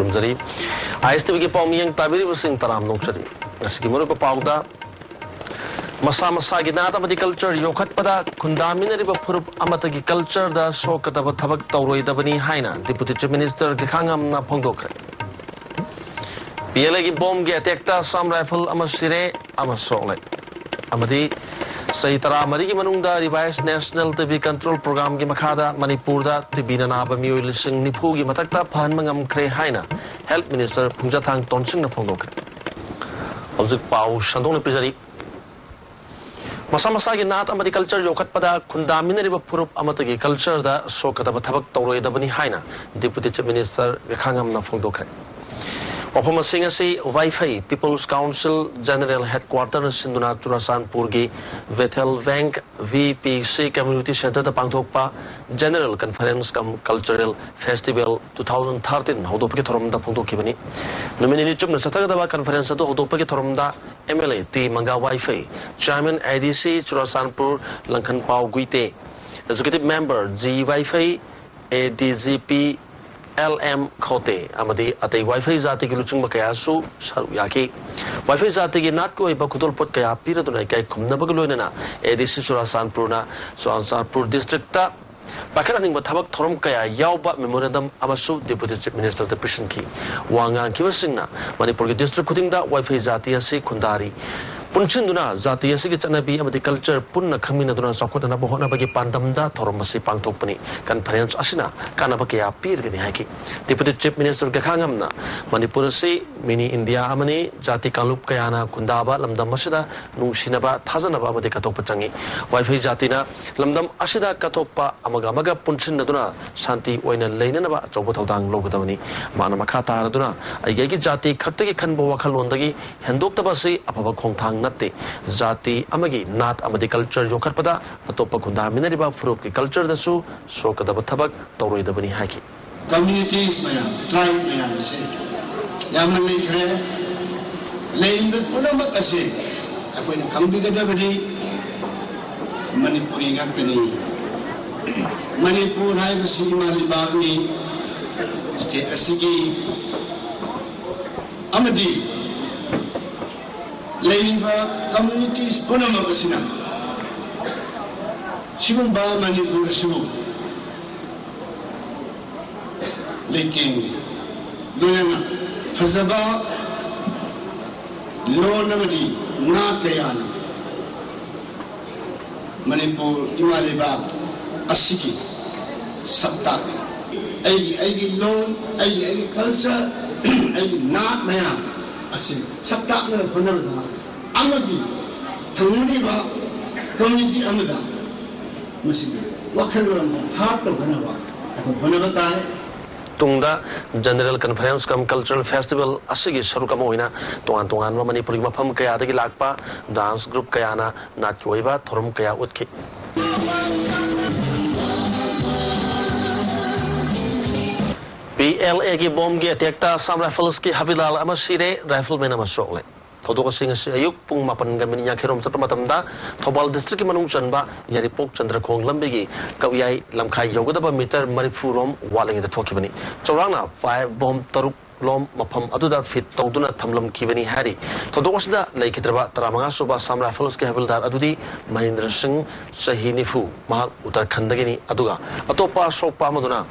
Kurumzari. ISTV ki paumiyang tabiri basing taram nokchari. Asiki muru pa pauda masa masa gi nata badi culture yokhat pada khundamina riba phurup amata gi culture da sokata ba thabak tawroi da bani haina Deputy Chief Minister ge khangam na phongdokre. PLA gi bomb ge attack ta Assam rifle amasire amasole. Amadi Saitara Mariki Manungda revised National TB Control Program ki makhada Manipur da TB na naba mioi lising nipu gi matakta phan mangam kre haina Health Minister Phungjathang Tonsing na phongdokre. Hojik pau shandong na pizari masa gi nat amadi culture yokhat pada khundamina riba phurup amata gi culture da sokata ba thabak tawroi da bani haina Deputy Chief Minister khangam na phongdokre. Wapama singasi Wi-Fi People's Council General Headquarters Sinduna Churasanpur gi Bethel Bank VPC Community Center da pangthokpa General Conference cum Cultural Festival 2013 hodop ki thorom da phongdokki bani nomini ni chumna sathaga da conference da hodop ki thorom da MLA T Manga Wi-Fi Chairman IDC Churasanpur Langkhan Pau Guite Executive Member G Wi-Fi ADGP LM Khote amadi atai Wi-Fi zati ki luchung makaya su saru yaki Wi-Fi zati ki nat ko iba kudol pot kaya pira tunai kai khumna bagloina na ADC Churasanpur district ta bakaraning bathabak thorom kaya yauba memorandum amasu Deputy Chief Minister the Prison ki wanga ki wasingna Manipur ki district khuding da Wi-Fi zati asi khundari Punchinduna zati asigi chanabi amadi culture punna khamina duna sakota na bohona bagi pandamda thoromasi pangthokpani conference asina kanaba kya pir gani haki Deputy Chief Minister ga khangamna Manipur si mini India amani jati kalup kayana kundaba lamdam asida nungsinaba thajanaba amadi katokpa changi Wi-Fi jatina lamdam asida katokpa amaga punchinna duna shanti oina leinanaba chobo thodang logadawani mana makha taraduna aigegi jati khattagi khanbo wakhalondagi hendoktabasi apaba khongthang Nati Zati Amagi Nat Amadi culture Yokarpada Atopa Kunda Minariba Furup ki culture da su Sokada Batabak Toroi da Bani Haki Communities Mayam, tribe Mayam say Yamani Kre Lain the Punamak Ase When you come to the Dabadi Manipuri Gakani Manipur High Malibani State Asigi Amadi Laiba communities Punamakasina Shivamba Manipur Shivu Laking Luna Fazaba Lonamadi Nakayana Manipur Imaliba Asiki Sabtak Agi loan, Agi culture, Agi Nak Mayam Asin Sabtak na Punamada Amagi Tumuriba Community Amada Masih Wakalon Heart of Hanawa Punavatai Tungda General Conference cum Cultural Festival Asigi Sarukamoina Tuan Manipuri Mapam Kaya Dagi Lakpa Dance Group Kayana Natyoiba Thorum Kaya Utki PLA ki bomb ki attack ta Assam Rifles ki Havilal amasire rifleman amasokle Thodok sing ayuk pung mapan gamin nya khirom chapa matamda Thobal district ki manung chanba yaripok Chandrakhong lambe gi kawiyai lamkhai yogadaba meter marifurom waling da thokibani chawrangna 5 bomb taruk lom mafam aduda fit tawduna thamlam kibani hari thodok asida laikhitraba taramanga suba Assam Rifles ki Havildar adudi Mahendra Singh Sahinifu mahak Uttarakhand gini aduga atopa sopa maduna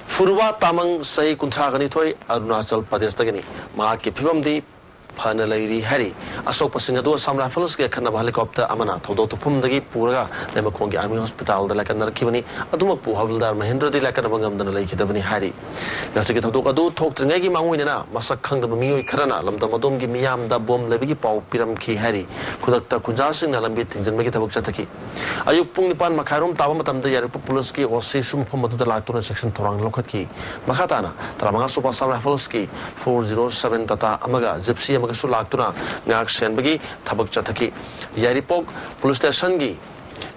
Furwa Tamang Sai Kuntragani Toy Arunachal Pradesh Dagani Mahaki Pivamdi Panalari Hari Asok Pasingadu Assam Rifles ke Kanaba helicopter Amana Todo Tupum Dagi Puraga Nemakongi Army Hospital the Lakana Kivani Aduma Pu Havildar Mahendra de Lakanabangam the Lake Davani Hari Nasiki Adu talk to Nagi Mangwina Masakang the Mio Karana Lam the Madum Gimiam da Bom Levigi Pau Piram Ki Hari Kudakta Kujasin Alambit and Megitabuk Chataki Ayuk Pungipan Makarum Tawamatam the Yaripuluski or Sisum Pomadu the Latuna section Torang Lokaki Makatana Taramanga Assam Rifles 407 Tata Amaga Gypsy Sulactuna, Nak Senbagi, Tabak Chataki, Yaripok, Police Station gi,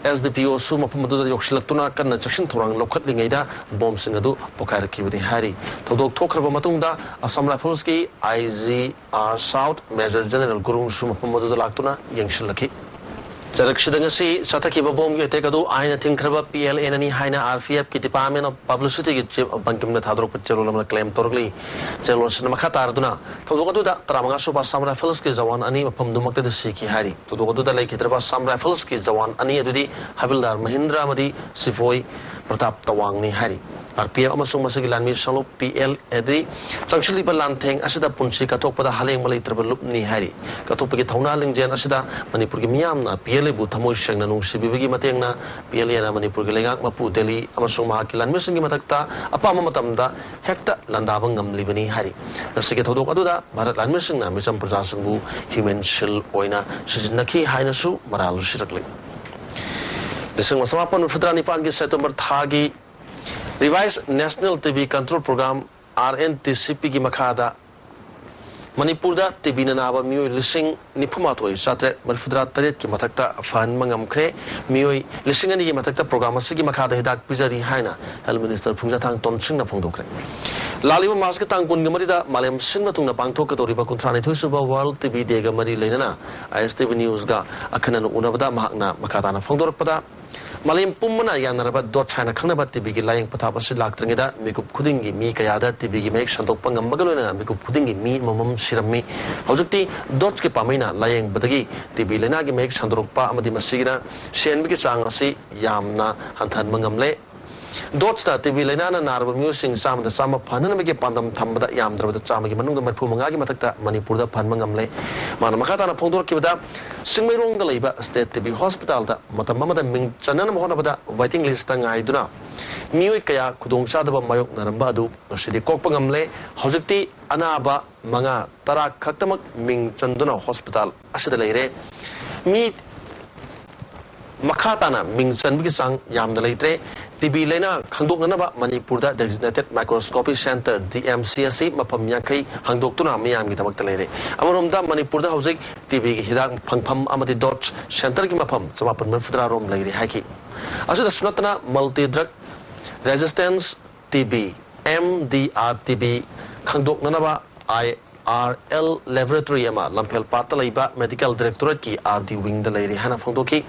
SDPO Suma Pamadu Yokshilatuna, Kana Section Torang, Lokat Lingada, Bomb Singadu, Pokaraki with the Hari, Todok Tokraba Matunda, Assam Rifles IGR South, Major General Gurung Suma Pamadu Lactuna, Yang Shilaki. Jarakshidangasi Sataki Babom Tekadu Aina Tinkraba PLN and Haina RFF ki Department of Publicity Chief of Bankim Tadro Pichelum claim Torgli Jelos Makatarduna Tododa Tramangaso Sam Rifleski Zawan Ani from Dumak the Siki Hari Tododa Lake Trava Sam Rifleski Zawan Ani Adudi Havildar Mahindra Madi Sivoi Pratap Tawangni Hari RPF amasung masagi lanmi salo PL edi changchili balanteng asida punsi katok pada haleng malai terbelup ni hari katok pagi thauna lingjen asida Manipur gi miyam na PL bu thamoi sengna nung sibibigi mateng na PL na Manipur gi lengak mapu Delhi amasung mahakilan misingi matakta apa matamda hekta landabang ngamlibani hari nasige thodok aduda Bharat lanmi singna misam praja sangbu human shield oina sijnaki haina su maral sirakle lising masamapan fudrani pan gi September thagi Revised National TV Control Program RNTCP ki makada Manipur da TV na naba miyoy lising nipumatoi satre marfudra taret ki matakta fan mangamkre miyoy lising ani ki matakta program asigi makada hidak pizari haina Health Minister Phungjathang Tonsing na phongdokre Laliba mas ka tangkun gamari da malem sin matung na pangthok ka toriba kuntrani thoisuba World TV de gamari leinana ISTV News ga akhanan unabada mahakna makata na phongdorpada Malim Pumana Yanaraba dot China Kanaba TV lying Patapas Lactrangida, Mikup Kudingi, Mi Kayada, TV make Shantok Pangam Magaluna, Mikup Kudingi, Mi Mamam Shirami, Hozukti, Dotski Pamina, lying Badagi, TV Lenagi make Shandropa Amadima Sigira, Shen Mikisangasi, Yamna, Hantan Mangamle. Dotsta TV Lenana Narba musing some of the summer Panamaki Pandam Tambada Yamdra the Chamaki Manunga Pumangagi Matakta, Manipur Panmangamle, Manamakata Pondor Kibada, Simirung the Labor State TV Hospital, Matamama Ming Chanana Honabada, waiting list Iduna, Muikaya, Kudung Sadaba Mayok Narambadu, City Kopangamle, Hozukti, Anaba, Manga, Tara Kaktamak, Ming Chanduna Hospital, Ashadalere, meet Makatana, Ming Sanbikisang, Yam the Latre. TV Lena Hangdok Naba Manipur Designated Microscopy Center DMCSC Mapam Yakai Hangdok Tuna Miam Gitamakale. Amarumda Manipur Housing TV Hidak Pangpam Amati Dodge Center Gimapam Samapan Murfudra Rom Lady Haki. Asha the Sunatana Multi Drug Resistance TB MDR-TB Hangdok Nanaba IRL Laboratory Ama Lampel Patalaiba Medical Directorate Ki RD Wing the Lady Hana Fondoki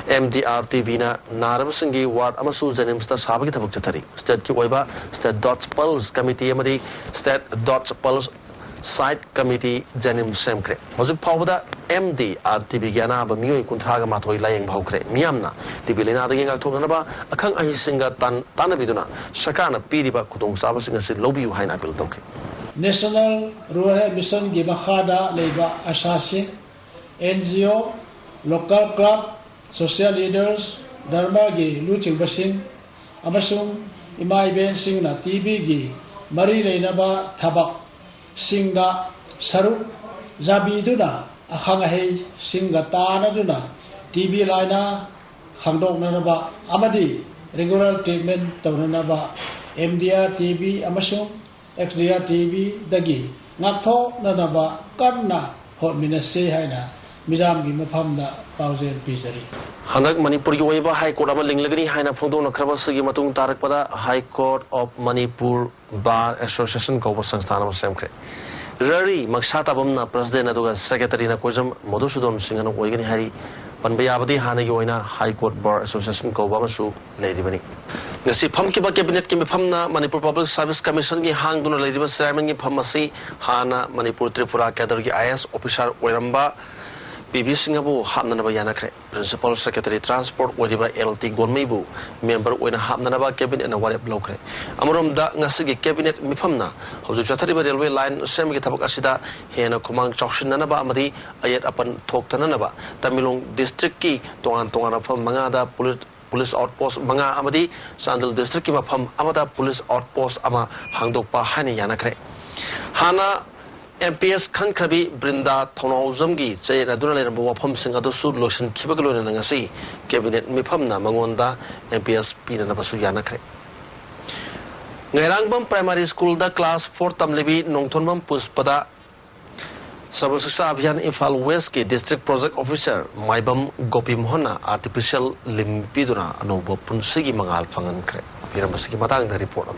MDR-TB na Naravasingi Ward Amasu Zanimsta Sabaki Tabak Chatari State Ki Oiba State Dots Pulse Committee Amadi State Dots Pulse Site Committee Zanim Semkre Hozuk Pawada MDR-TB Gyana ba Miyoy Kuntraga Matoi Layang Bhaukre Miyamna TB Lena da Genga Toganaba Akang Ahisinga Tanabiduna Sakana Piriba Kudong Sabasinga Si Lobiu Haina Bil Toke National Rural Mission Gimakhada Leba Asasi NGO Local Club Social Leaders Dharma gi Luching Basing Amasung MAIBAM Singna TV gi Mari Leinaba Tabak Singa Saru Zabiduna Akhangahe Singa Tanaduna TV Lina Hangdok Nanaba Amadi Regular Treatment Taunanaba MDR TV Amasung XDR TV Dagi Ngakho Nanaba Kanna Hot Minase Haina Mizam gi Mapamda Pausen Pisari Hanak Manipur gi Oiba High Court ama linglagani haina phongdona khrabasagi matung tarakpada High Court of Manipur Bar Association ko sangsthana semkre Rari maksata bamna president aduga secretary na kojam Madhusudon Singhan oigani hari panbayabadi hanagi oina High Court Bar Association ko bamasu leiribani ngasi phamkiba cabinet ki mifamna Manipur Public Service Commission gi hangduna leiriba chairman gi phamasi hana Manipur Tripura cadre gi IS officer oiramba PB Singabu Hamnanaba Yanakre, Principal Secretary Transport Wadiba LT Gonmebu, Member Wina Hamnanaba Cabinet and a Warrior Blokre. Amurum da Nasigi Cabinet Mifamna, of the Chatariba Railway Line, Semitabak Asida, Hena Kumang Choshinanaba Amadi, Ayat upon Toktananaba, Tamilong District Key, Tongan from Mangada Police Outpost Manga Amadi, Sandal District Mapam Amada Police Outpost Ama Hangdokpa Hani Yanakre. Hana MPS Kankrabi Brinda Tonauzamgi, say Raduna Wapam Singado Sud Lotion Kibagalo and Nangasi, Cabinet Mipamna, Mangonda, MPS Pina Nabasuyanakre. Nairangbam Primary School, the class 4th Tamlibi, Nongtonbam Puspada Sabasisa Abhian Infal Westki District Project Officer, MAIBAM Gopi Mohana, Artificial Limpiduna, Anobo Punsigi Mangal Fangankre. Piramasiki Matang, the report.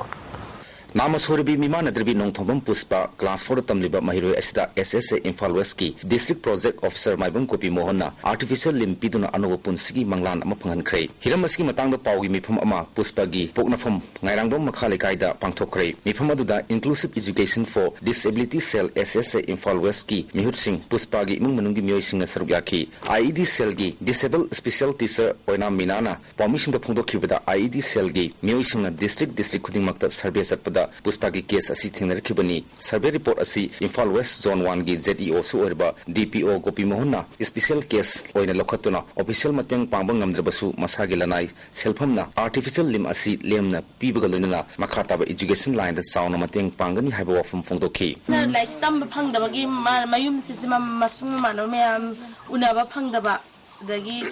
Namasoribi Mimana Dribi Nongthombam Puspa, Class 4 Tamliba Mahiro Esida SSA Imphal West ki District Project Officer MAIBAM Kopi Mohana, Artificial Limb Piduna Anowa Punsigi Manglan Amapangan Kray. Hiramaski Matanga Paugi Mipam Ama, Puspagi, Poknafam, Nairangdom Makhali Kaida, Pangtok Kray. Mipamaduda Inclusive Education for Disability Cell SSA Imphal West ki Mihut Singh, Puspagi Mungi Myoy Singh Sarugaki, IED Cell gi Disabled Special Teacher Oina Minana, Permission the Pungdo Kibada IED Cell gi Myoy Singh District Kuding Makta Survey Satpada. Puspagi case asi thingnar kibani survey report asi Imphal West Zone 1 gi ZEO su orba DPO Gopi Mohana special case oina lokhatuna official mateng pangbang ngamdrabasu masagi lanai selfamna artificial limb asi lemna pibagalunna makhata ba education line da sauna mateng pangani haiba wafum phongdoki like tam phangdabagi mayum sisima masung mano meyam unaba phangdaba dagi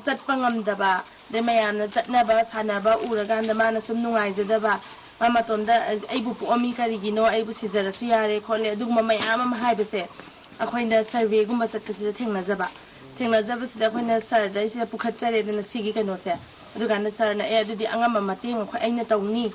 chatpangamdaba de mayamna chatnaba sanaba uraganda mana sum nungaizadaba Mamatonda as able to Omikariino, able to Zara, Collie, Duma, my Amam Hibese, a coin that survey Gumbas at the Tenazaba. Tenazaba said that when I said, I see a Pucatare and a Sigi Canosa. Luganda Sarna air to the Angama Mating, Ainatoni.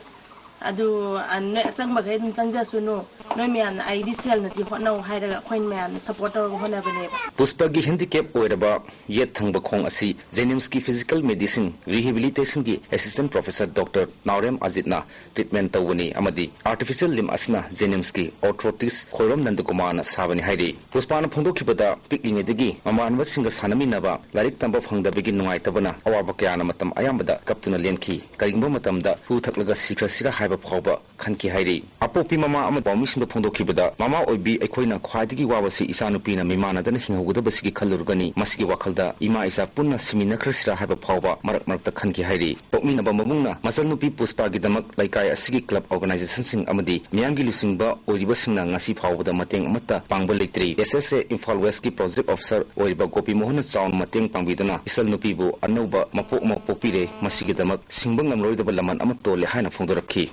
Adu and Sangmagad and Sanjasuno, no man, I discern that you know hide a coin man, supporter of one avenue. Puspagi handicap oiraba yet Tangbakong asi Zenimski Physical Medicine Rehabilitation gi Assistant Professor Dr. Naurem Azitna treatment tawani amadi artificial limb asna Zenimski arthritis khoirom nandakumana sabani hairi Puspana phongdo khibada picking edigi mamanwa singa sanami naba larik tamba phangda bigi nungai tabana awaba kyana matam ayambada kaptuna lenki karingba matamda hu thaklaga sikra Pauba Kanki Hairi. Apopi Mama Amabamishin the Pondo Kibada, Mama Obi, Equina, Quadigi Wawasi, Isanupina, Mimana, then he would have Basiki Kalurgani, Maski Wakalda, Ima is a Puna Simina Krisra have a Pauba, Mark the Kanki Hairi. Pokmina Bamuna, Masanupi Puspagi Damak, like I a Sigi Club organization sing Amadi, Miangi Lusingba, or Ibasina, Nasi Pau, the Mateng Mata, Pangbolik SSA Imphal Westki Project Officer, or Gopi Mohana Sound Mateng Pangvidana, Isalnupibo, Anoba, Mapoma Popire, Masigi Damak, Simbang and Lloyd Laman Amato, Lehana Fondoraki.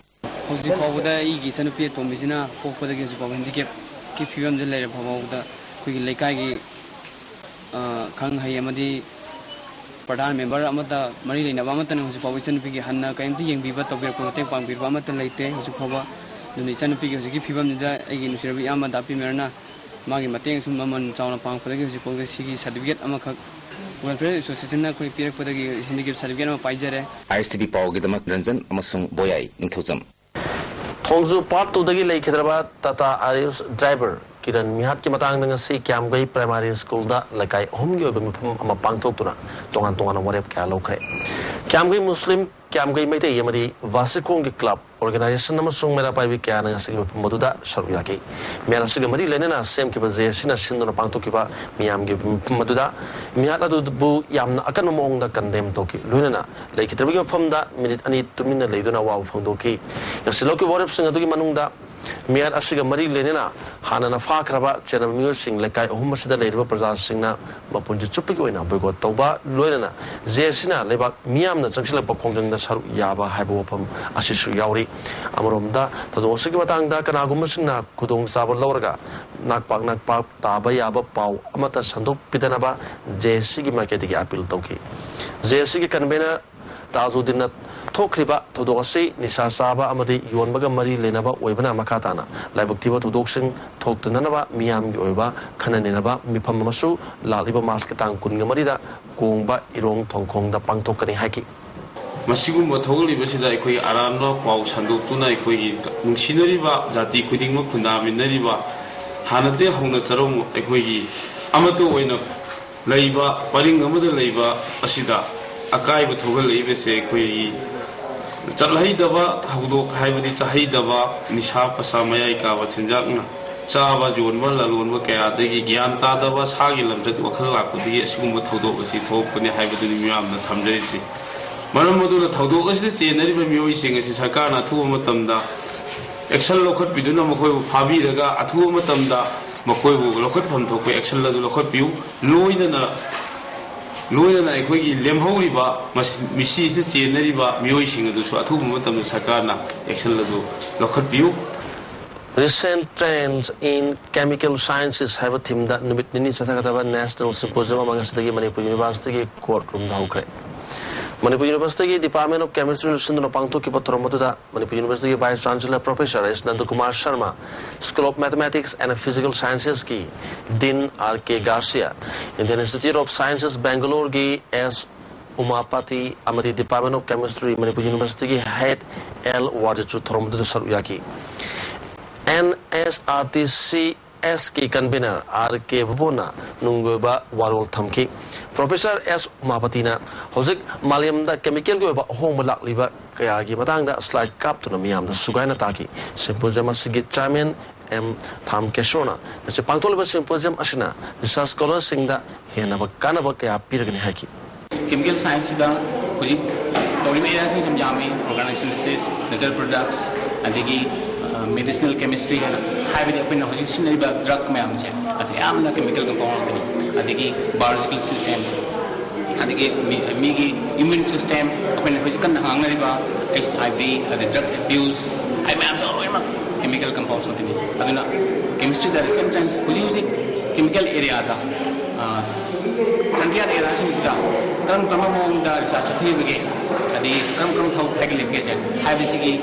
How's the power that he is an appear to Mizina, hope for the games of handicap, keep you on the later power that we like Kang Hayamadi Padan member Amata, Marina Vamatan, whose position Pigi Hanna, came to young people to be protected by Vamatan later, whose power, the Nisan Pigi, who give him again, Sherry Amadapi Merna, Maggie Matang, some Maman, Town of Pang for the games of the Sigi certificate Amaka. Welfare Association could appear for the handicap certificate of Pajare. ISTV Power Gidamak Ranjan, Amasung Boyai, in Tozam. Thongzu part to the Lake Hyderabad Tata Arius driver Kiran Mihat Kimatang si Kiamgay Primary School da like I home you Amapang Tokuna, Tongan Tongan whatever Kalokre. Kiamgay Muslim Kiamgay Mete Yamadi Vasikongi Club organization Namasung Mera Pai Kiana Moduda Sharuyaki. Merasigamari Lenina, same Kibazation, Shindon Pantokiba, Miamgi Maduda, Miata Bu Yam Akanamong the condemned Toki, Lunana, like it from that minute I need 2 minutes later wow from Doki. Yasiloki Warpsing Aduki Manunda. Miat Asigamari Lenina, Hanana Fakraba, Channel Musing, like I almost the later Prazasina, Mapunja Chupigoina, Bogo Toba, Luena, Zesina, Leba, Miam, the Junction of Pokong, the Saru Yaba, Habopum, Ashishu Yauri, Amoromda, Tadosigatanga, Kanagumusina, Kudung Saba Lorga, Nakpak, Taba Yaba Pau, Amata Sandu Pitanaba, Jesigi Maketi Apil Toki. Jesigi Kanbena, Tazudina. Tokriba to Dosi, Nisa Saba, Amadi, Yuanbaga Mari Lenaba, Webana Makatana, Labaktiva to Doxing, Tok to Nanaba, Miam Yoba, Kananaba, Mipamasu, Laliba Maskatan, Kungamarida, Gumba, Irong, Tongkong, the Pangtokani Haki. Masigumba totally Basida, Equi Arano, Pau Sandutuna, Equi, Nunsinariba, Jati Kudingo Kundami Neriba, Hanate Honatarum, Equi, Amato Wena, Laiba, Paringamada Laiba, Asida, Akai Togoli, Equi. Chalhaidaba, Haudo, Haibadi Chahaidaba, Nisha Pasamaya, Chinjana, Saba, Junwa, Lalun, Kayadi, Gianta, the was Hagilam, that Wakala, the Summa Todo, as he told when they have the Miam, the Tamjesi. Maramodu, the Todo is the same, never musing as his Hakana, Tuamatamda. Excel Lokot Biduna Mako, Pabi, the Ga, Atuamatamda, Mako, Lokot Pamto, Excel Lokot Pew, Loidana. Luana Equi Lemhoriba, Mrs. Neriba, Muising, the Swatumatam Sakana, Excelado, Local View. Recent trends in chemical sciences have a team that Nini National Symposium amongst the Manipuri University courtroom. Manipur University Department of Chemistry Sundana Pangto Kipatromoda, Manipur University Vice Chancellor Professor S. Nandakumar Sharma, School of Mathematics and Physical Sciences ki Dean R.K. Garcia, Indian Institute of Sciences Bangalore ki S. Umapati, Amati Department of Chemistry, Manipur University Head L. Wajachu Thromoda Saruyaki, NSRTC SK convener R.K. Vavona Nunguba Warol Thamki Professor S. Mapatina Hosik Maliam chemical go home liba Kayagi Matanga slide cap to Miam the Sugaina Taki Symposium Sigit Chairman M. Tham Keshona the Pantoliba Symposium Ashina research scholars sing that he never Kanabaka Pirgan Haki Chemical science Kuji some yami organic synthesis natural products and medicinal chemistry high with open opposition drug as a chemical compound biological systems immune system open physical HIV the drug abuse chemical compounds chemistry there is sometimes chemical area frontier area research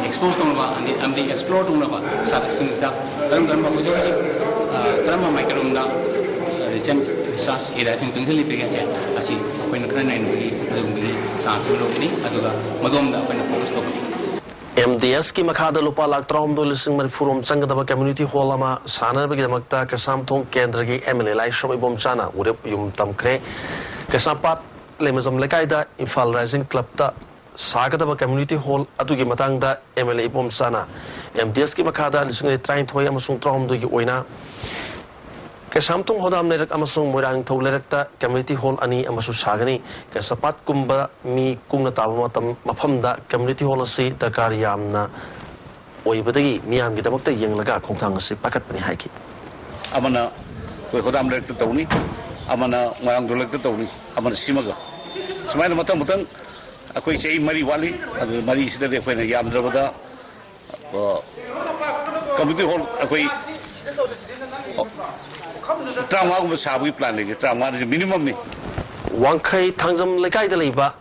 expose and the explore recent research areas in MDS ki makada lupa laktrom do lising marifurum sangadaba community hall ama sana bagi damakta kasam thong kendra gi MLA lai shom ibom chana urep yum tamkre kasapat lemazam lekaida Imphal Rising Club ta Sagadaba community hall atugi matangda MLA ibom sana MDS ki makada lising train thoy amasung trom do gi oina kasam thong hodam lerak amasung moirang tholerakta community hall ani amasu sagani kasapat kumba mi kungna tawamatam mafamda community hall asi dakar yamna oibadagi miyam gi damakta yenglaga khongthang asi pakat pani haiki amana koi hodam lerak tawni amana moirang dolak tawni amana simaga sumaina matam mutang akoi sei mari wali adu mari sida de fena yamdrabada community hall akoi Tramwa sabi plan lagi, tramwa minimum ni. Wangkai tangjam lekai daliba,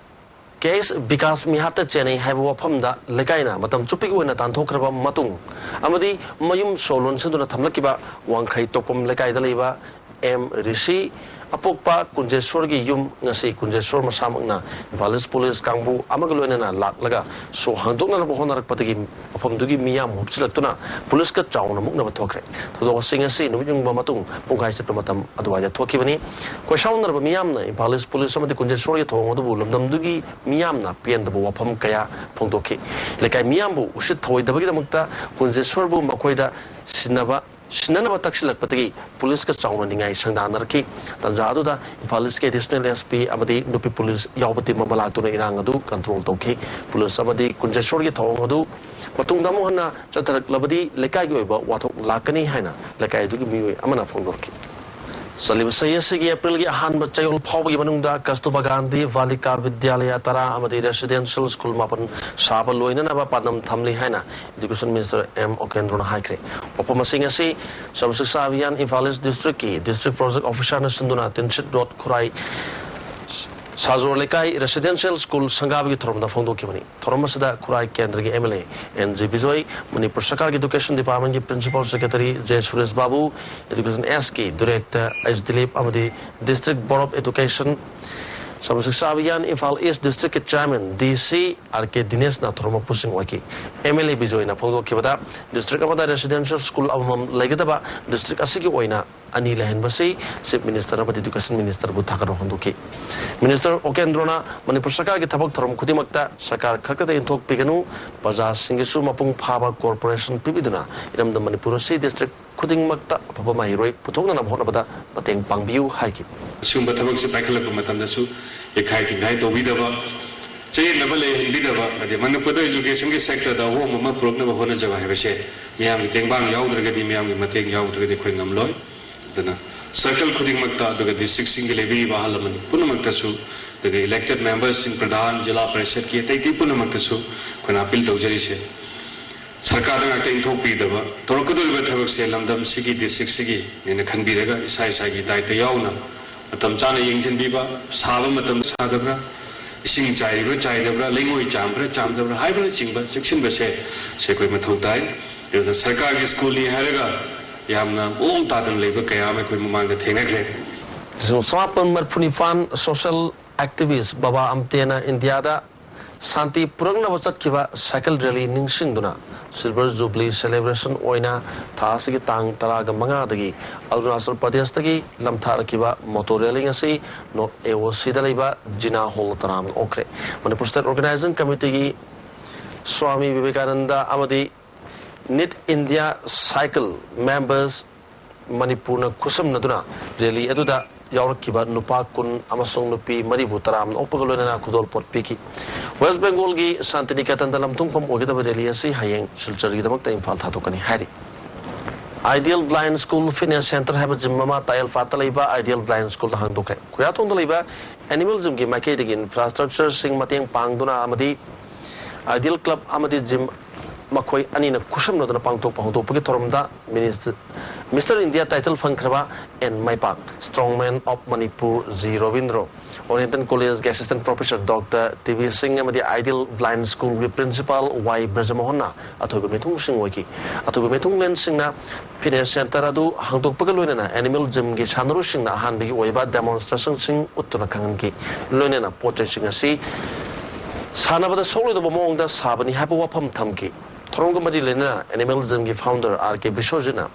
case because mi hata chene have wapam da lekai na, matam cupi ko na tanthok raba matung. Amadi mayum solon senduna thamlakiba wangkai topam lekai daliba M Rishi apokpa kunjeswar gi yum ngasi kunjeswar masamangna Valis police kangbu amagaloina na laklaga so hangdokna na bohonarak patagi apam dugi miyam hupsilaktuna police ka chauna mukna bathokre to singa si numjung bamatung pungkai se pramatam adwaja thokibani ko shaunar ba miyam na Valis police amadi kunjeswar gi thongodu bulamdam dugi miyam na pienda bo wapam kaya phongdokhi lekai miyam bu usit thoi dabagi damakta kunjeswar bu makoida sinaba Sinana Takshilak Patagi, police ka sound ningai Sangdanarki, Tanjadu, Valis additional SP, Abadi, Nupi police, Yawati Mamalatu Irangadu, control Toki, police Abadi, Kunjashori Tongadu, Patundamohana, Chatarak Labadi, Lekai Yoba, Watok Lakani Hana, Lekai Dugi, Amana Fondorki. Salib Sayasigi April Han Bachayol Powi Manunda, Kastuba Gandhi, Valika Vidyalaya Tara, Amadi Residential School Mapan, Saba Loinaba Padam Tamli Hana, Education Minister M. Okendron Haikre. Opomasingasi, Sabsavian Invalis District Project Officer Sunduna, Tinshit Kurai. Sazor Lekai Residential School Sangabi Thorom da Fondo Kimani, Thoromasada Kurai Kendri MLA, NG Bizoy, Manipur Sakar Education Department Principal Secretary J. Suresh Babu, Education SK Director S. Dilip Amadi, District Board of Education, Sabsavian Imphal East District Chairman DC R.K. Dinesh na Thoroma Pusing Waki, MLA Bizoy na Fondo Kibada, District Amada Residential School Amam Legadaba, District Asiki Oina, Ani Lahan Basi, Chief Minister of Education Minister Butakar Honduki. Minister Okendrona, Manipur Sakar Gitabak Thorom Kudimakta, Sakar Kakata in Tok Piganu, Baza Singisu Mapung Paba Corporation Pibiduna, in the Manipur City District Kuding Makta, Papa Mairoi, Putona Honabata, Pateng Pangbiu Haiki. Sumbatabak Pakala Matandasu, a kiting height of Vidava, Jay Level in Vidava, the Manipur education sector, the home of Prognava Honajava have a share. Miami Tengbang Yaudrigadi, Miami Mateng Yaudrigadi Quingam Loy. Circle Kuding Makta, the district single Levi Bahalaman, Punamaktasu, the elected members in Pradhan, Jala Pressure, Kieti Punamaktasu, Kunapil Dojarisha. Sarkada attain Topi Dava, Torokudul Vetavak Lamdam Sigi district Sigi, in a Kandiraga, Isai Sagi, Daita Yauna, Matamchana Yingjan Biba, Salamatam Sadabra, ising chairiba chaidabra lengoi chambra chamdabra haibra chingba section base se koi mathau tai yo sarkar gi school ni haraga yamna ong tadam leba kaya me koi mamang da thenakre so sapan marphuni fan social activist baba amtena India da Santi Purangna was at Kiva cycle rally Ningsinduna, Silver Jubilee celebration Oina, Tasiki Tang Taraga Mangadagi, Arunasal Padestagi, Lamtara Kiva, Motor railing asi, no Ewo Sidaliba, Jina Holtaram Okre. Manipur State Organizing Committee Swami Vivekananda Amadi Knit India Cycle members Manipurna Kusam Naduna, rally Eduda. Yaurakiba nupa kun amasong nupi maribu taram opagolona kudol pot piki West Bengal gi Santiniketan dalam tungpam ogida rally asi hayeng silchar gi damak ta Imphal thatokani hari Ideal Blind School Fitness Center haba jimmama tail fatalaiba Ideal Blind School hang dokre kuyatong dalaiba animalism gi makai degi infrastructure sing mateng pangduna amadi Ideal Club amadi gym makoi anina kusam nodana pangtok pangtok pagi toromda Mr. India title Fankraba and MAIBAM Strongman of Manipur Z. Ravindro Oriental College Assistant Professor Dr. TV Singh amadi Ideal Blind School with Principal Y. Brajamohana atobe metung sing waki atobe metung len singna Fitness Center adu hangtok pagaloina animal gym gi chanru singna han bigi oiba demonstration sing uttuna kangan ki loinena portrait sing asi sanabada solo do bomong da sabani habu wapam thamki thorong mari lena animal gym gi founder R.K. Bishojina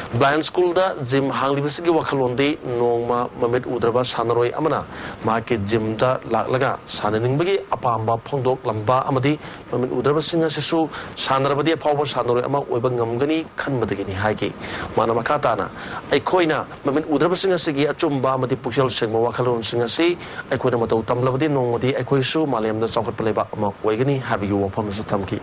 Blind School da gym hanglibasigi wakhalonde nongma mamit udraba sanaroi amana maake gym da laklaga sananingbagi apamba phongdok lamba amadi mamit udraba singa sisu sanarabadi phawba sanaroi ama oiba ngamgani khanbadagini haiki mana makata na aikoina mamit udraba singa sigi achumba amadi puksel sengma wakhalon singa si aikoina matau tamlabadi nongmadi aikoisu malemda chawkhat paleba ama oigani habigi wafam su tamki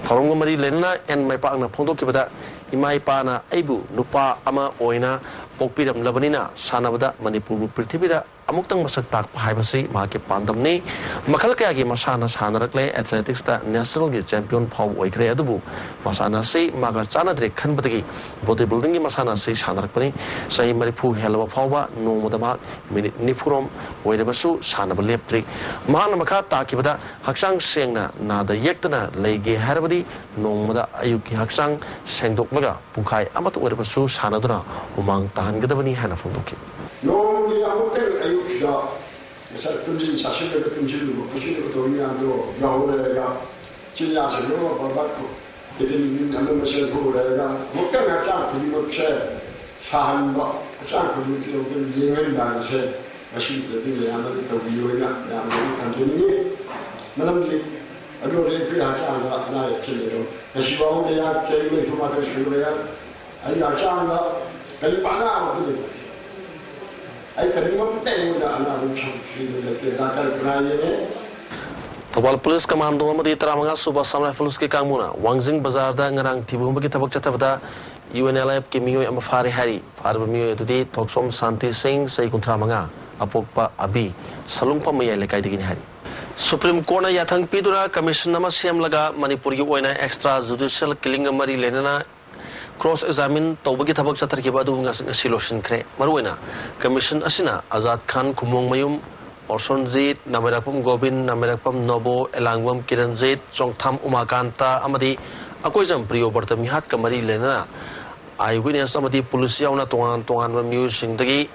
thorong mari lenna en mai pa na phongdok kibada Imai pana aibu nupa ama oina pokpiram labanina sanabada Manipur prithibida amuktang masak tak pahaibasi mahake pandamni makhal kaya gi masana sanarakle athletics ta national gi champion phaw oikre adubu masana se maga chanadre khanbadagi bodybuilding gi masana se sanarakpani sai maripu helwa phawba nomodama minute nifurom oirebasu sanaba leptri mahana makha takibada haksang sengna nada yektana leige harabadi nomada ayuki haksang sengdok maga pukai amat oirebasu sanaduna umang tahan gadabani hana fondoki Nongi amutel ayukda misal tumjin sashile ke tumjin lu pushile ke tonya do yaure ya chinya se yo babako edin namme mesel ko ya mukka na ta kuli no che shahan ba cha kuli ki o ke yengen na se ashi de de ya na to yo ya ya na tan ni manam li ado re ke ha ta na ya chile ro ashi ba o ya ke ni ko ma ta shuru ya ai ya cha na kali pa na ma de Tawal Police Commando amadi taramanga suba samrai police ke kangmuna Wangjing Bazar da ngarang tibum bagi tabak chatabda UNLF ke miyo ama fari hari fari miyo tudi Toksom Santi Singh sai kuntramanga apokpa abi salungpa maya lekai digini hari Supreme Court na yathang pidura commission nama siam laga Manipur gi oina extra judicial killing mari lenana cross examine tawbagi thabak chatar ke badu siloshin kre maruina commission asina Azad Khan Kumong Mayum Orsonjit Namirakpam Gobin Namirakpam Nobo Elangwam Kiranjit Chongtham Umakanta amadi akoijam priyo bartami hat kamari lenana eyewitness amadi police yauna tongan myu singdagi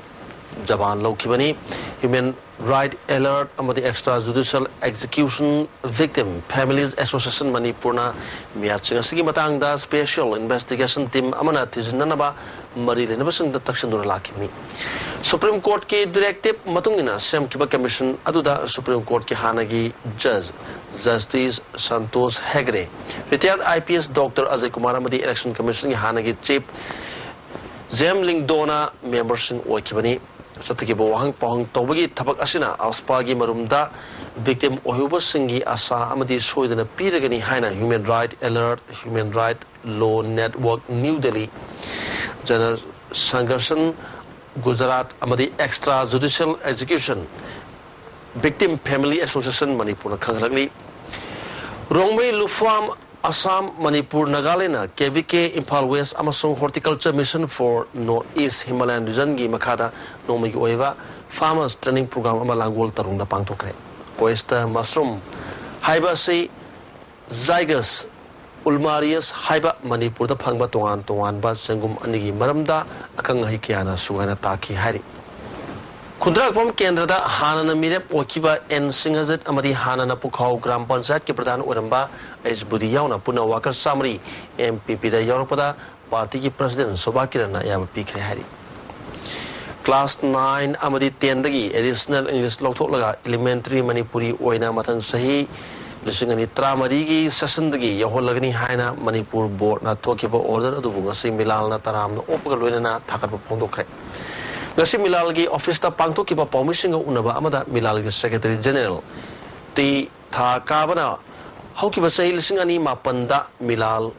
jaban laukibani Human Right Alert amadi Extrajudicial Execution Victim Families Association Manipurna miarching asigi matangda Special Investigation Team amana tijnanaba mari lenabasing detection dura lakibani Supreme Court ki directive matungina sem kiba commission aduda Supreme Court ki hanagi judge Justice Santosh Hegde retired IPS Dr. Ajay Kumar amadi Election Commission ki hanagi chief Zemling Dona members oikibani Sataki Bohang Pong Tobagi Tabak Asina, Auspagi Marumda, victim Ohuba Singi Asa Amadi Soy than a Piragani Haina, Human Right Alert, Human Right Law Network, New Delhi, General Sangarsan, Gujarat Amadi Extra Judicial Execution, Victim Family Association, Manipur Kangalagli, Rongmei Lufam. Assam, Manipur, Nagaland, KVK, Imphal West, Amasong Horticulture Mission for Northeast Himalayan Region, Gi Makada, Nomigi Oiva, Farmers Training Program, Amalangol Tarunda Pangtokre. oyster mushroom haiba si zygus ulmarius haiba Manipur da phangba tongan ba sengum anigi maramda akang hi kyana sugana taki hari Kudrak Pom Kendra da Hanana Mirep Okiba N Singazet Amadi Hanana Pukhau Gram Pansat ke Pradhan Uramba is Budiyauna Puna Wakar Samri MPP da Europada Party ki President Sobakirana Yaba Pikre Hari Class 9 Amadi 10 dagi additional English Lokthok laga elementary Manipuri oina matang sahi lisingani tramadigi session dagi yahol lagani haina Manipur board na thokiba order adu ngasi milal na taram na opga loina na thakar phongdokre ngasi milal gi office ta pangthokiba permission unaba amada milal gi secretary general ti tha kabana haukiba sahi lisingani mapanda milal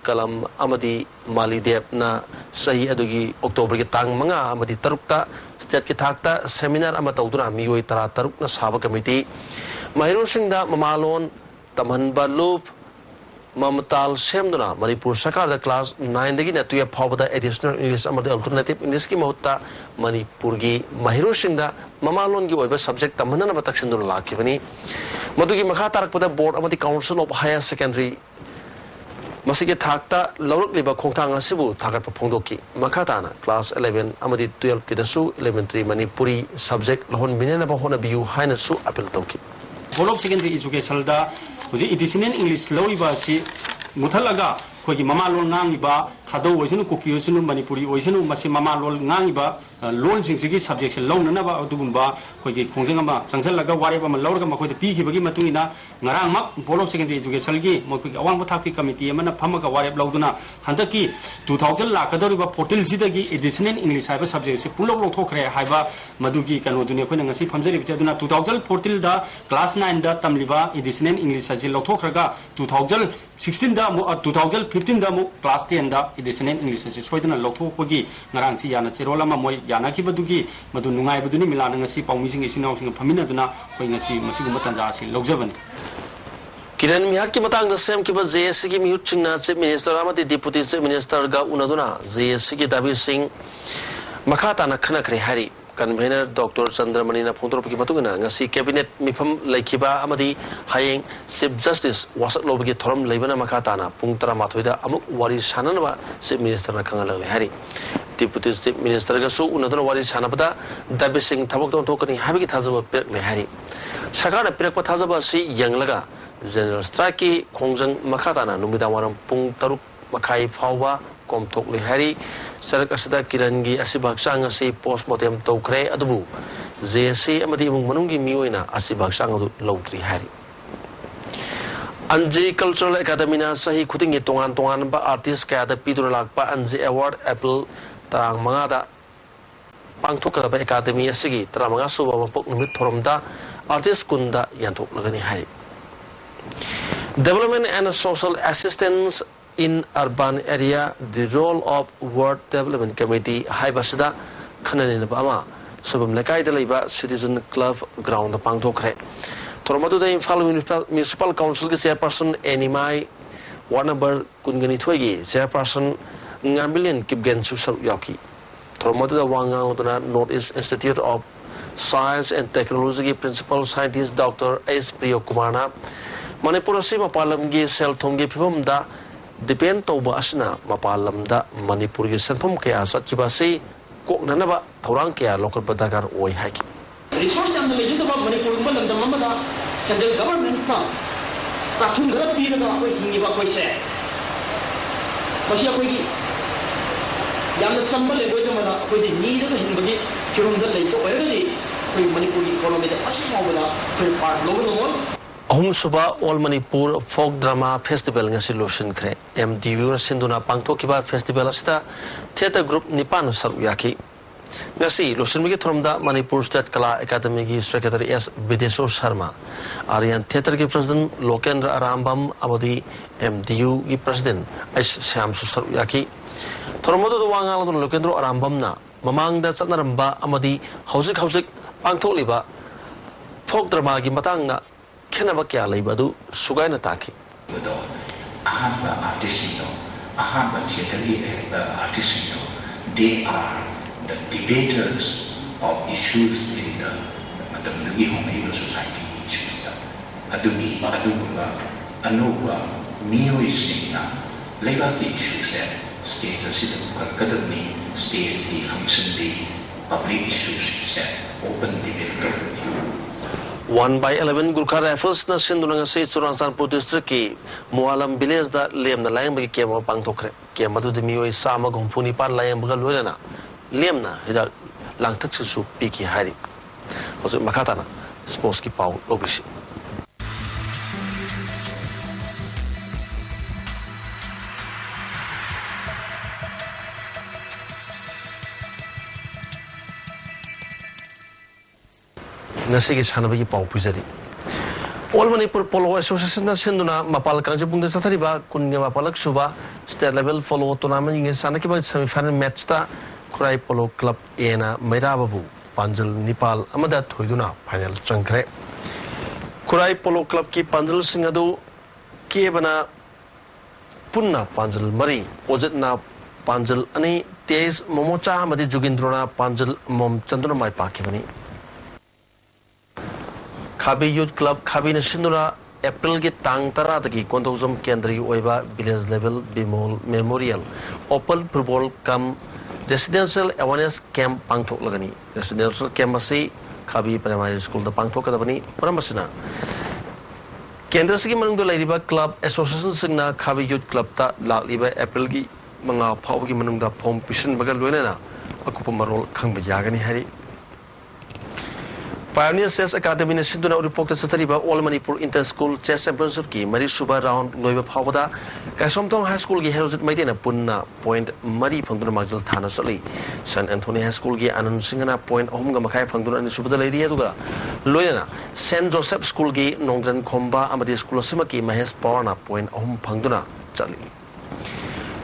kalam amadi malidep na sahi adugi October ki tang manga amadi tarukta state ki thakta seminar ama tawduna mioi tara taruk na saba committee mahirun singda mamalon tamhanba loop mamatal semduna Manipur Sarkar da class 9 dagi na tuya phawda additional English amadi alternative English ki mahutta Manipur gi mahirun singda mamalon gi oiba subject tamhanna na bataksindur lakibani madugi makha tarakpada board amadi council of higher secondary Masigi Takta Loruk Liba Kongtang Asibu Takat Pongdoki Makatana Class 11 Amadi 12 Kidasu Elementary Manipuri Subject Lohon Minena Bahona Biu Hainasu Apel Toki Bolok Secondary Education da Uzi Itisian English Loiba si Mutalaga Kogi Mamalol Nangiba Hado Wazinu Kuki Usunu Manipuri Wazinu Masi Mamalol Nangiba Loan Sigi Subject Loan Naba Dugumba Kogi Kongzangama Sangsalaga Wariba Malorga Mako the Piki Bagi Matuna Narama Bolok Secondary Education Gi Moki Awan Wataki Committee Mana Pamaka Warib Lauduna Hantaki 2000 Lakadoriba Portal Zidagi Edition English Hyper Subject Pulo Tokre Haiba Madugi Kanoduni Kunangasi Pamsari Jaduna 2000 Portal da Class 9 da Tamliba Edition English Sajil Tokraga 2016 da 2015 da Class 10 da Edition English Soidana Lotoki Naransi Yana Cherolama Moy Yanaki Badugi Madu Nungai Baduni Milanangasi Paumising Sinong Paminaduna Wingasi Masimatanza Logzavan Kiran Mihat ki matang the same kiba JSC ki mihut chingna chief minister amadi deputy chief minister ga unaduna JSC ki dabi sing makata na khana khre hari convener Dr. Chandramani na phongtor ki matungna ngasi cabinet mifam laikhiba amadi hayeng chief justice wasat lobgi thoram leibana makata na pungtara mathoida amuk wari sananaba chief minister na khangal hari Deputy Chief Minister ga su unaduna wari sanabada dabi sing thabak don thokani habigi thajaba pek le hari sakara pek pa thajaba si yanglaga General Strike ki khongjang makhatana numida waram pung taruk makai phawba komthok le hari sarak asida kirangi asibak sang asi postmortem tokre adubu JSC amadi mung manungi miyoina asibak sang adu lawtri hari Anji Cultural Academy na sahi khutingi tongan ba artist kaya da pidur lakpa Anji Award April tarang mangada pangthok ba academy asigi tarang manga suba mapok numit thoromda artist kunda yanthok lagani hari Development and Social Assistance in Urban Area, the role of Ward Development Committee, Haibasida, Kananin Bama, Subam Lekai de Leba, Citizen Club, Ground of Pangtokre. Toromatu the Infal Municipal Council Chairperson Enimai, Warnaber Kungani Twegi, Chairperson Ngambilian Kipgen Susal Yoki. Toromatu the Wanga Northeast Institute of Science and Technology Principal Scientist Dr. S. Priyokumana. Manipur si mapalam gi sel thom gi phibam da depend to ba asna mapalam da Manipur gi senphom kaya sat ki ba si kok nanaba thorang kaya local badagar oi haki resource am le juta Manipur malam da mamada central government pa sakhun gara pi da koi hingi ba koi se masia koi gi yam sambal le go jamana koi di ni da hin bagi kirum da le to oi ri koi Manipur economy da asma wala koi part lo Ahum Suba All Manipur Folk Drama Festival ngasi lotion kre MDU na sinduna pangthokiba festival asita theater group nipan saruyaki ngasi lotion mi thoromda Manipur State Kala Academy gi secretary S Bidesho Sharma Aryan theater gi president Lokendra Arambam abadi MDU gi president S Syam Saruyaki thoromodo do wangal do Lokendra Arambam na mamangda chatnaramba amadi hausik pangtholiba folk drama gi matang na Kenapa kya leibadu sugai na taki. Ahamba artisan ahamba theatre artisan they are the debaters of issues in the society. adumi adugumba anuba miyoisingna leibaki issue se stage asida kadani stage di function di public issues se open debate 1/11 Gurkha Rifles na sindunang si Churachandpur district ki Mualam village da lemna layang bagi kema pangthokre kema du demioi sama gomphuni par layang baga loilana lemna hida langthak su piki hari hoju makatana sports ki pau lobisi nasi ki sana bagi pau pujari. All Manipur Polo Association na sinduna mapal kanji bungde sathari ba kunya mapalak suba state level follow tournament inge sana ki ba semi final match ta Kurai Polo Club ena Mairababu Panjal Nepal amada thoiduna final changkhre. Kurai Polo Club ki Panjal singadu ki bana punna Panjal mari ojat na Panjal ani Tez Momocha amadi Jugindrona Panjal mom chanduna mai pakibani. Khabi Youth Club Khabi na sinduna April ki tang tara taki kontozam kendri oiba village level bimol memorial open football kam residential awareness camp pangthok lagani residential camp asi Khabi primary school da pangthok kadabani paramasina kendra sigi manung do lairiba club association singna Khabi Youth Club ta lakliba April ki manga phau ki manung da form pisan bagal loina akupa marol khangba yagani hari Pioneer Chess Academy na sinduna report sa tariba All Manipur Inter School Chess Championship ki mari suba round loiba phawada Kasomtong High School ki herojit maitena punna point mari phangduna majul thana sali San Anthony High School ki Anand Singana point ahum ga makai phangduna ani subada leiri aduga loina Saint Joseph School ki Nongdran Khomba amadi school asima ki Mahesh Pawana point ahum phangduna chali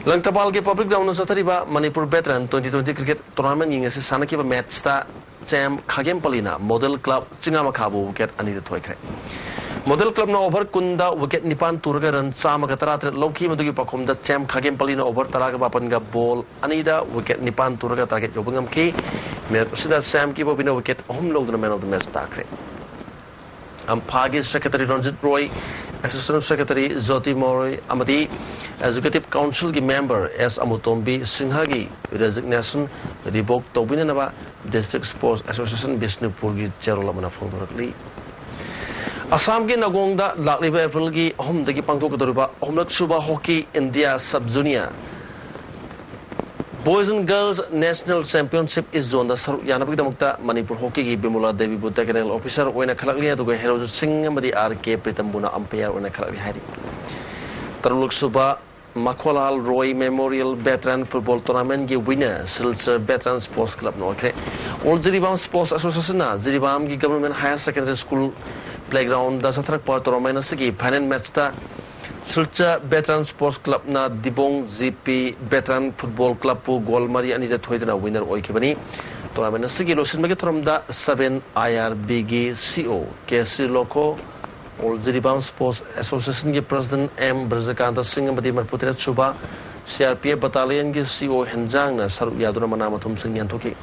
Langtabal ke public ground sa tariba Manipur Veteran 2020 cricket tournament inge se sanaki ba match ta Jam Khagem Palina Model Club Chingama Khabu wicket ani de thoikre Model Club na over kunda wicket nipan turga ran sama ka tara loki madugi pakhom da Jam Khagem Palina over tara ka bapan ga ball ani da wicket nipan turga target jobangam ki mer sida Sam ki bobina wicket home log the man of the match takre Ampagi Secretary Ranjit Roy Assistant Secretary Jyoti Mori amati Executive Council ki member S Amutombi Singha ki resignation revoke tobina naba District Sports Association Bishnupur ki chairula mana phongdorakli Assam ki Nagongda lakliba April ki hom dagi pangthok doriba homlak suba hockey India sub junior Boys and Girls National Championship is zone da saru yanabki damukta Manipur hockey ki Bimula Devi Buddha General Officer oina khalakli aduga Herojit Singh amadi RK Pritambuna umpire oina khalakli hari Taruluk suba Makholal Roy Memorial Veteran Football Tournament ki winner Silchar Veteran Sports Club no kre All Jiribam Sports Association na Jiribam ki Government Higher Secondary School Playground da satrak par tournament asigi final match ta Silchar Veteran Sports Club na Dibong GP Veteran Football Club pu goal mari ani da thoidana winner oikibani tournament asigi losin magi toramda 7 IRB gi CO KC Loko All Jiribam Sports Association ki President M Brazakanta Singh amadi Marputret Suba CRPF Battalion ki CO Henjang na saru yaduna mana mathum Singh yantoki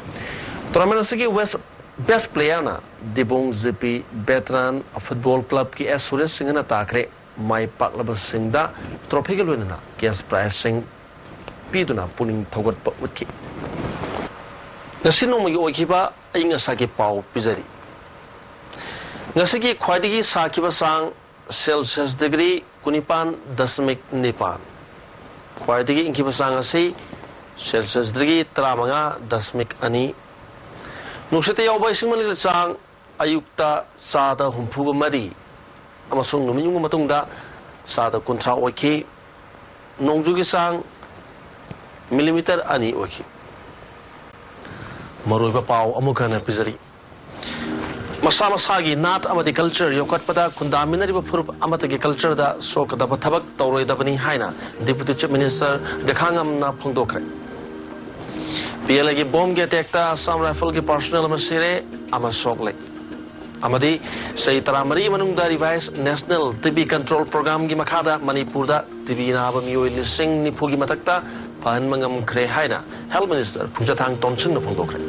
tournament asigi West Best Player na Dibong GP Veteran Football Club ki S Suresh Singh na takre Mai Paklaba Singh da trophy ke luina cash prize Singh piduna puning thogot pa utki ngasino magi okiba inga saki pau pizari ngasiki khwaidigi sakiba sang Celsius degree kunipan dasmik nipan khwaidigi inkiba sang asi Celsius degree tramanga dasmik ani nuksete yawba isingmali sang ayukta sada humpuba mari amasung numiyung matungda sada kuntra oki nongjugi sang millimeter ani oki maruiba pau amukana pizari masa masagi nat amati culture yokat pada kundaminari ba furup amati culture da sokada ba thabak tawroi da bani haina deputy chief minister gakhangam na phongdokre PLA ki bomb ge tekta Assam Rifle ki personnel masire ama soklek amadi sei taramari manungda revise national TB control program gi makhada Manipur da TB na ba mioi lising ni phugi matakta pan mangam kre haina health minister Punjathang Tonsing na phongdokre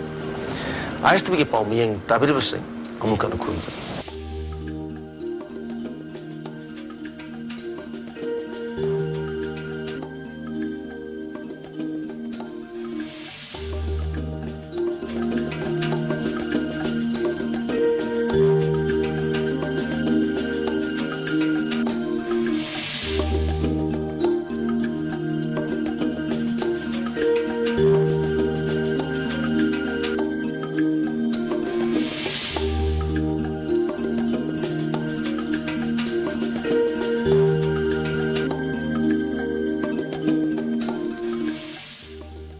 ISTV ki pawmiyeng tabiri basing amukan khun